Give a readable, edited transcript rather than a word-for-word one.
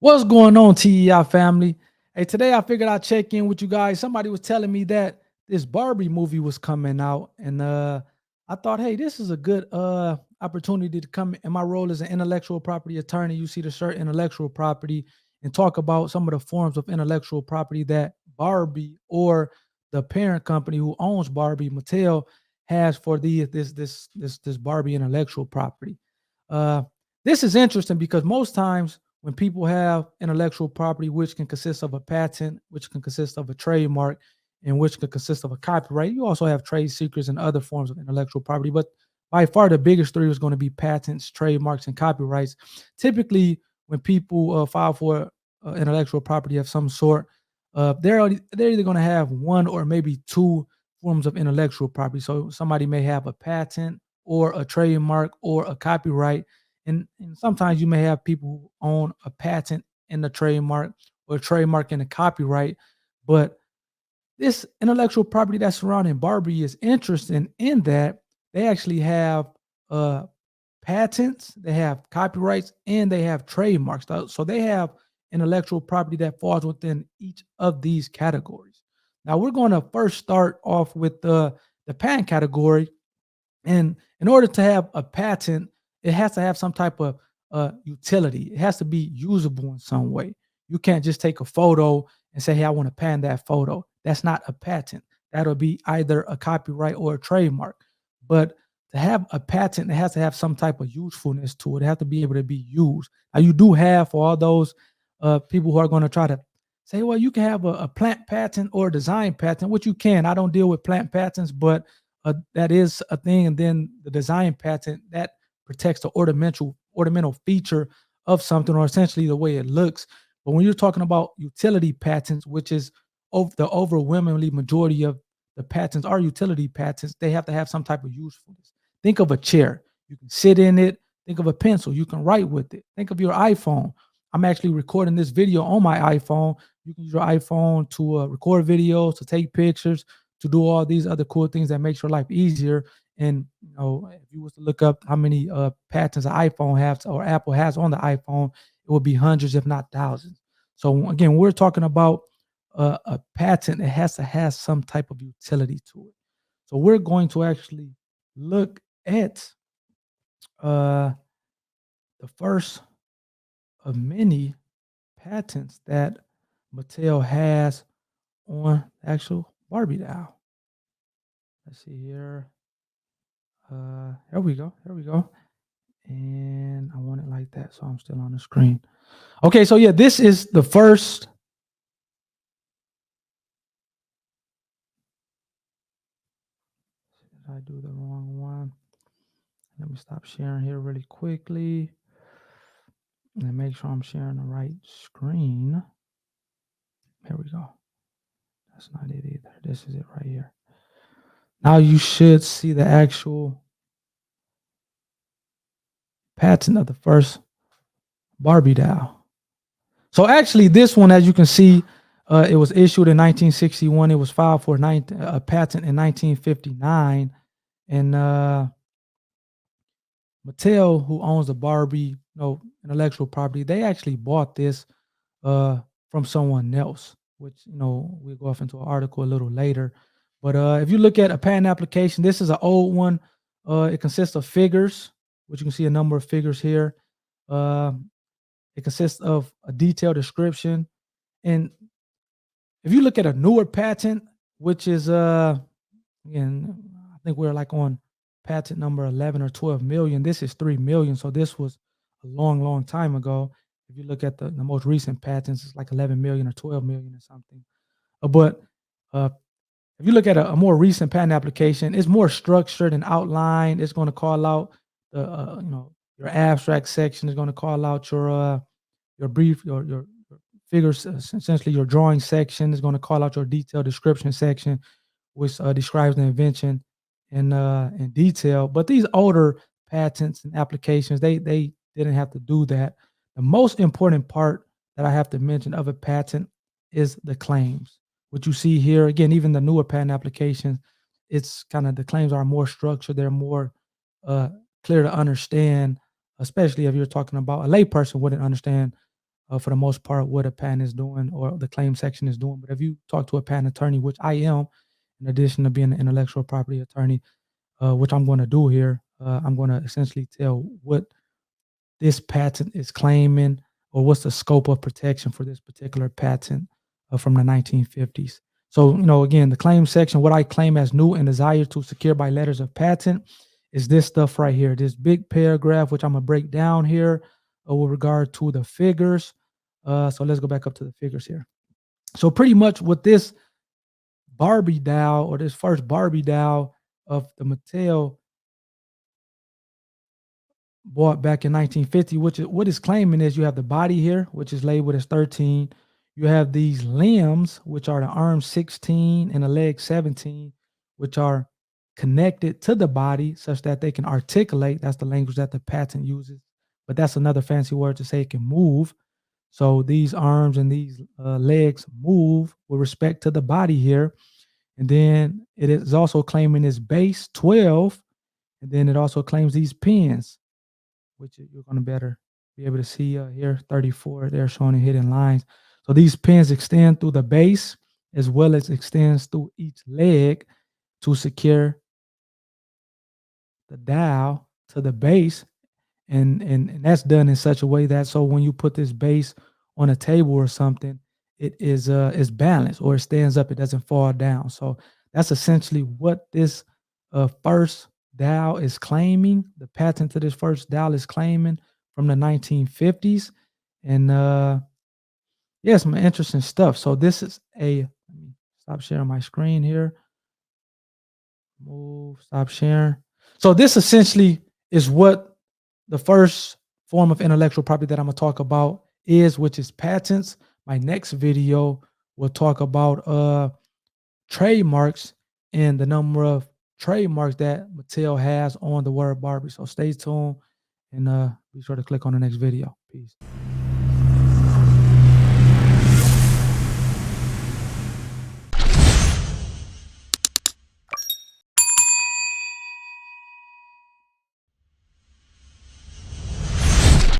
What's going on, TEI family? Hey, today I figured I'd check in with you guys. Somebody was telling me that this Barbie movie was coming out, and I thought, hey, this is a good opportunity to come in my role as an intellectual property attorney. You see the shirt intellectual property and talk about some of the forms of intellectual property that Barbie or the parent company who owns Barbie, Mattel, has for this Barbie intellectual property. Uh, this is interesting because most times when people have intellectual property, which can consist of a patent, which can consist of a trademark, and which can consist of a copyright, you also have trade secrets and other forms of intellectual property. But by far, the biggest three is going to be patents, trademarks, and copyrights. Typically, when people file for intellectual property of some sort, they're either going to have one or maybe two forms of intellectual property. So somebody may have a patent or a trademark or a copyright, and sometimes you may have people who own a patent and a trademark or a trademark and a copyright. But this intellectual property that's surrounding Barbie is interesting in that they actually have uh, patents, they have copyrights, and they have trademarks. So they have intellectual property that falls within each of these categories. Now we're going to first start off with the patent category, and in order to have a patent, it has to have some type of utility. It has to be usable in some way. You can't just take a photo and say, "Hey, I want to patent that photo." That's not a patent. That'll be either a copyright or a trademark. But to have a patent, it has to have some type of usefulness to it. It has to be able to be used. Now, you do have for all those people who are going to try to say, "Well, you can have a plant patent or a design patent," which you can. I don't deal with plant patents, but that is a thing. And then the design patent that protects the ornamental feature of something, or essentially the way it looks. But when you're talking about utility patents, which is the overwhelmingly majority of the patents are utility patents, they have to have some type of usefulness. Think of a chair. You can sit in it. Think of a pencil. You can write with it. Think of your iPhone. I'm actually recording this video on my iPhone. You can use your iPhone to record videos, to take pictures, to do all these other cool things that makes your life easier. And if you was to look up how many patents an iPhone has or Apple has on the iPhone, it would be hundreds, if not thousands. So again, we're talking about a patent. It has to have some type of utility to it. So we're going to actually look at uh, the first of many patents that Mattel has on the actual Barbie doll. Let's see here. Here we go. Here we go. And I want it like that, so I'm still on the screen. Okay, so yeah, this is the first. Did I do the wrong one? Let me stop sharing here really quickly and make sure I'm sharing the right screen. Here we go. That's not it either. This is it right here. Now you should see the actual patent of the first Barbie doll. So actually, this one, as you can see, it was issued in 1961. It was filed for a patent in 1959, and Mattel, who owns the Barbie, intellectual property, they actually bought this uh, from someone else, which we'll go off into an article a little later. But if you look at a patent application, this is an old one. It consists of figures, which you can see a number of figures here. Uh, it consists of a detailed description, and if you look at a newer patent, which is again, I think we're like on patent number 11 or 12 million. This is 3 million. So this was a long, long time ago. If you look at the most recent patents, it's like 11 million or 12 million or something. But if you look at a more recent patent application, it's more structured and outlined. It's going to call out the your abstract section. It's going to call out your brief your figures, essentially your drawing section is going to call out your detailed description section, which describes the invention in detail. But these older patents and applications, they didn't have to do that. The most important part that I have to mention of a patent is the claims. What you see here, again, even the newer patent applications, it's kind of the claims are more structured. They're more uh, clear to understand, especially if you're talking about a layperson wouldn't understand for the most part, what a patent is doing or the claim section is doing. But if you talk to a patent attorney, which I am, in addition to being an intellectual property attorney, which I'm going to do here, I'm going to essentially tell what this patent is claiming or what's the scope of protection for this particular patent from the 1950s. So, again, the claim section, what I claim as new and desired to secure by letters of patent is this stuff right here, this big paragraph, which I'm going to break down here with regard to the figures. So let's go back up to the figures here. So pretty much with this Barbie doll or this first Barbie doll of the Mattel bought back in 1950, which is what it's claiming is you have the body here, which is labeled as 13. You have these limbs, which are the arms 16 and the legs 17, which are connected to the body such that they can articulate. That's the language that the patent uses. But that's another fancy word to say it can move. So these arms and these legs move with respect to the body here. And then it is also claiming this base 12. And then it also claims these pins, which you're going to better be able to see here, 34, they're showing the hidden lines. So these pins extend through the base as well as extends through each leg to secure the dial to the base. And that's done in such a way that so when you put this base on a table or something, it is balanced or it stands up, it doesn't fall down. So that's essentially what this first dial is claiming. The patent to this first dial is claiming from the 1950s. And yeah, some interesting stuff. So this is let me stop sharing my screen here. Stop sharing. So this essentially is what the first form of intellectual property that I'm going to talk about is, which is patents. My next video will talk about trademarks and the number of trademarks that Mattel has on the word Barbie. So stay tuned and be sure to click on the next video. Peace.